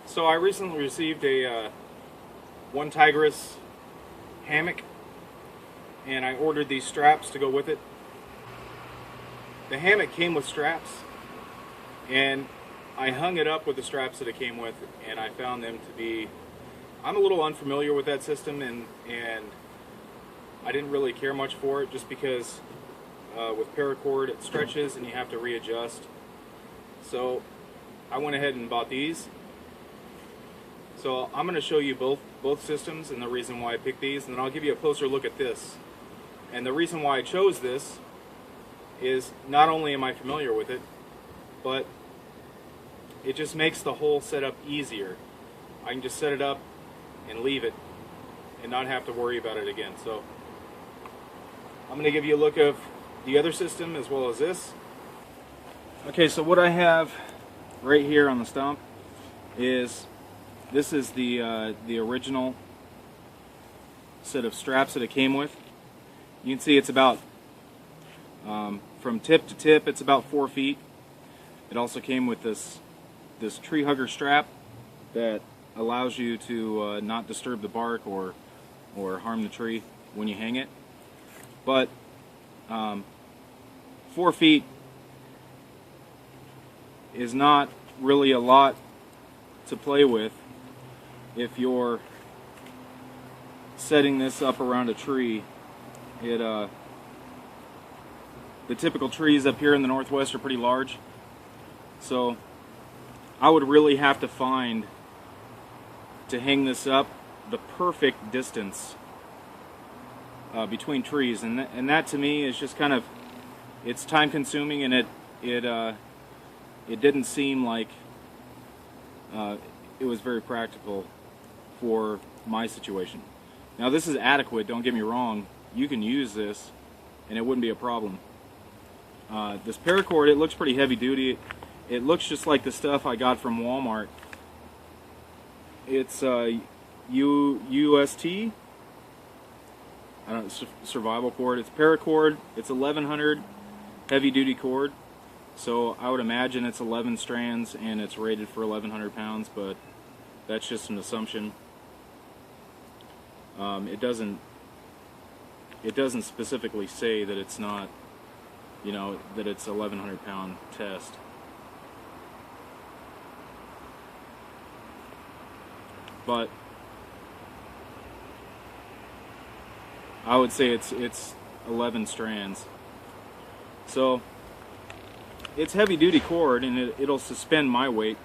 So I recently received a one Tigris hammock, and I ordered these straps to go with it. The hammock came with straps, and I hung it up with the straps that it came with, and I found them to be, I'm a little unfamiliar with that system, and I didn't really care much for it, just because with Paracord it stretches and you have to readjust. So I went ahead and bought these. So I'm going to show you both systems and the reason why I picked these, and then I'll give you a closer look at this. And the reason why I chose this is not only am I familiar with it, but it just makes the whole setup easier. I can just set it up and leave it and not have to worry about it again. So I'm going to give you a look of the other system as well as this. Okay, so what I have right here on the stump is, this is the original set of straps that it came with. You can see it's about, from tip to tip, it's about 4 feet. It also came with this tree hugger strap that allows you to not disturb the bark or harm the tree when you hang it. But 4 feet is not really a lot to play with if you're setting this up around a tree. The typical trees up here in the Northwest are pretty large, so I would really have to find, to hang this up, the perfect distance between trees, and that to me is just kind of, it's time consuming, and it didn't seem like it was very practical for my situation. Now this is adequate, don't get me wrong. You can use this and it wouldn't be a problem. This Paracord, it looks pretty heavy duty. It looks just like the stuff I got from Walmart. It's UST, I don't know, survival cord. It's Paracord. It's 1100 heavy duty cord. So I would imagine it's 11 strands and it's rated for 1100 pounds, but that's just an assumption. It doesn't specifically say that it's not, you know, that it's 1100 pound test. But I would say it's 11 strands. So it's heavy duty cord, and it'll suspend my weight.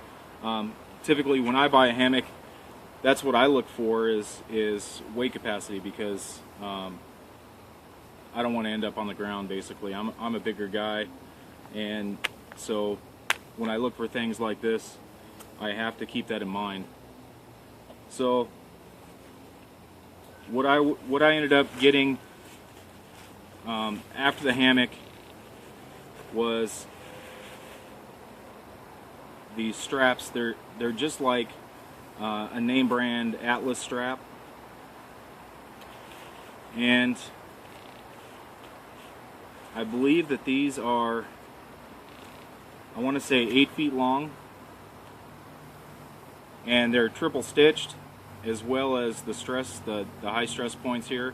Typically when I buy a hammock, that's what I look for is weight capacity, because I don't want to end up on the ground. Basically, I'm a bigger guy, and so when I look for things like this, I have to keep that in mind. So what I ended up getting after the hammock was these straps. They're just like a name brand Atlas strap, and I believe that these are, I want to say 8 feet long, and they're triple stitched, as well as the high stress points here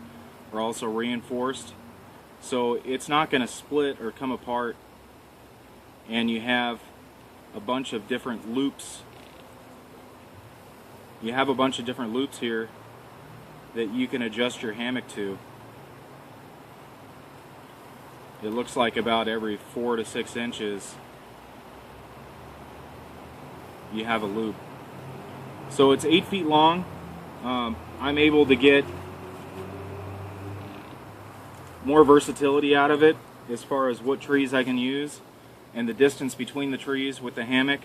are also reinforced, so it's not going to split or come apart. And you have a bunch of different loops. You have a bunch of different loops here that you can adjust your hammock to. It looks like about every 4 to 6 inches you have a loop. So it's 8 feet long. I'm able to get more versatility out of it as far as what trees I can use and the distance between the trees with the hammock.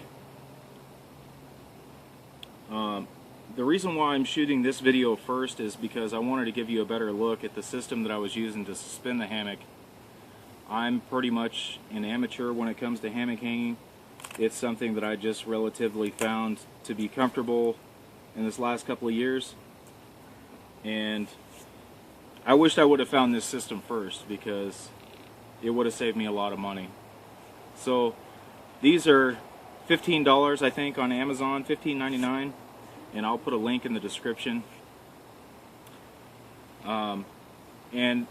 The reason why I'm shooting this video first is because I wanted to give you a better look at the system that I was using to suspend the hammock. I'm pretty much an amateur when it comes to hammock hanging. It's something that I just relatively found to be comfortable in this last couple of years, and I wished I would have found this system first, because it would have saved me a lot of money. So these are $15, I think, on Amazon, $15.99, and I'll put a link in the description. And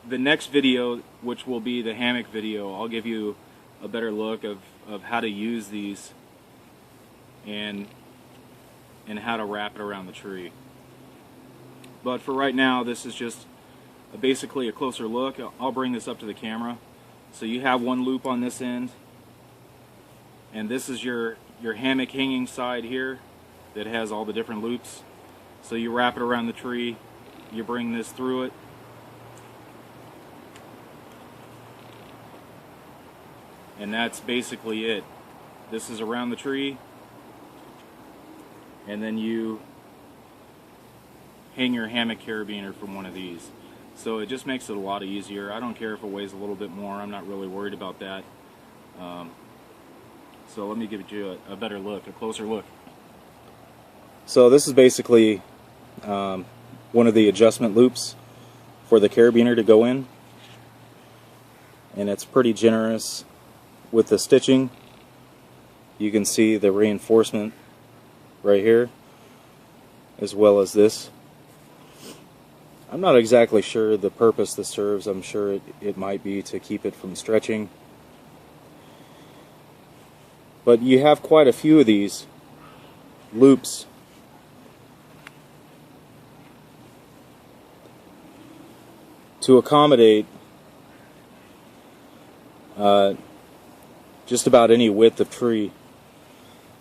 the next video, which will be the hammock video, I'll give you a better look of how to use these and how to wrap it around the tree. But for right now, this is just basically a closer look. I'll bring this up to the camera. So you have one loop on this end, and this is your hammock hanging side here that has all the different loops. So you wrap it around the tree, you bring this through it, and that's basically it. This is around the tree, and then you hang your hammock carabiner from one of these. So it just makes it a lot easier. I don't care if it weighs a little bit more. I'm not really worried about that. So let me give you a better look, a closer look. So this is basically one of the adjustment loops for the carabiner to go in. And it's pretty generous with the stitching. You can see the reinforcement right here, as well as this. I'm not exactly sure the purpose this serves. I'm sure it might be to keep it from stretching. But you have quite a few of these loops to accommodate just about any width of tree.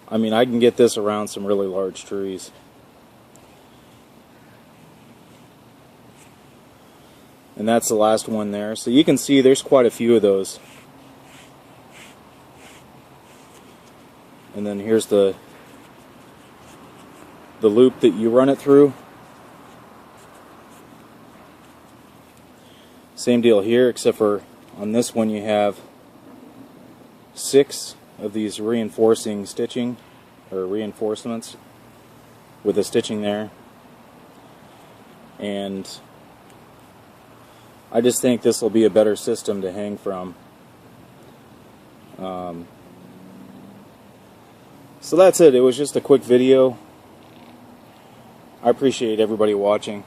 I mean, I can get this around some really large trees. And that's the last one there. So you can see there's quite a few of those. And then here's the loop that you run it through. Same deal here, except for on this one you have 6 of these reinforcing stitching, or reinforcements with the stitching there. And I just think this will be a better system to hang from. So that's it. It was just a quick video. I appreciate everybody watching.